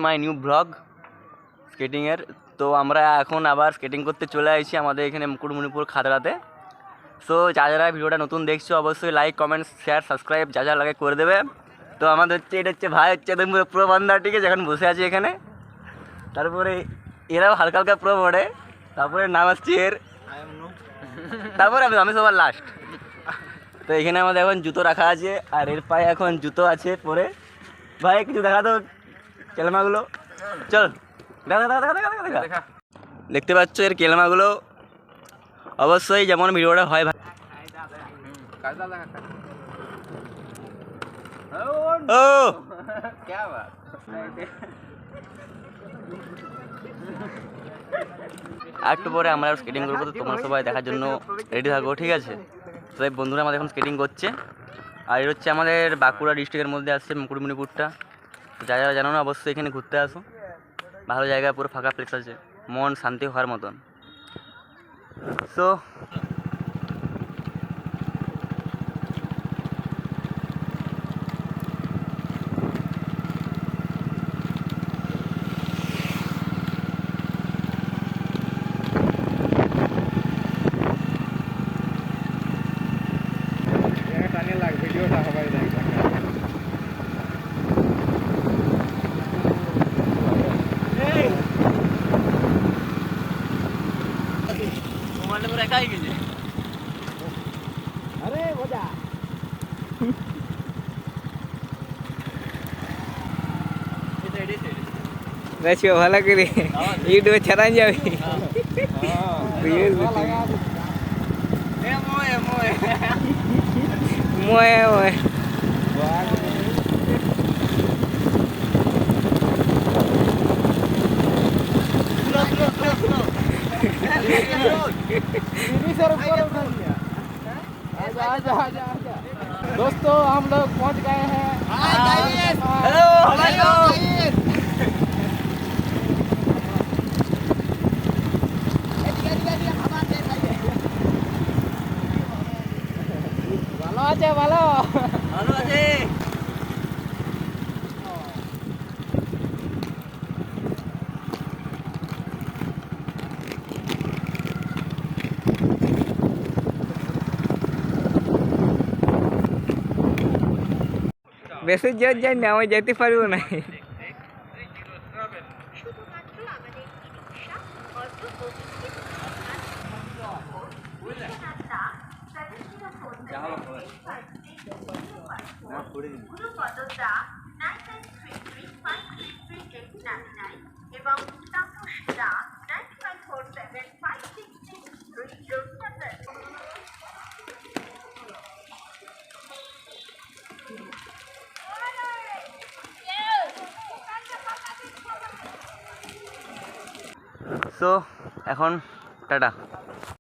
My new blog স্কেটিংয়ের। তো আমরা এখন আবার স্কেটিং করতে চলে আসছি আমাদের এখানে মুকুটমণিপুর খাতড়াতে। সো যারা ভিডিওটা নতুন দেখছো অবশ্যই লাইক কমেন্ট শেয়ার সাবস্ক্রাইব যা লাগে করে দেবে। তো আমাদের হচ্ছে এটা হচ্ছে ভাই হচ্ছে পুরো বান্দা, ঠিক আছে, এখন বসে আছি এখানে। তারপরে এরাও হালকা হালকা প্রো পড়ে। তারপরে নাম আসছে এর, তারপরে আমি সবার লাস্ট। তো এখানে আমাদের এখন জুতো রাখা আছে আর এর পায়ে এখন জুতো আছে পরে। ভাই কিছু দেখা তো কেলমাগুলো, চল দেখা দেখা দেখা দেখা দেখা দেখা। দেখতে পাচ্ছ এর কেলমাগুলো, অবশ্যই যেমন ভিডিওটা হয় ভাই। ও একটু পরে আমরা স্কেটিং করবো, তো তোমরা সবাই দেখার জন্য রেডি থাকো, ঠিক আছে। তো এই বন্ধুরা আমাদের এখন স্কেটিং করছে। আর এটা হচ্ছে আমাদের বাঁকুড়া ডিস্ট্রিক্টের মধ্যে আসছে মুকুটমণিপুরটা। যারা যারা জানো না অবশ্যই এখানে ঘুরতে আসো, ভালো জায়গা, পুরো ফাঁকা প্লেস আছে, মন শান্তি হওয়ার মতন। সো বেশিও ভালো করে ইউটিউবে ছাড়ান যাবে। মোয়ে মোয়ে दोस्तों हम लोग पहुंच गए हैं। हेलो हमारे ভালো আছে ভালো ভালো আছে। বেশি জোর যাই না, আমি যেতে পারবো না। সো এখন টাটা।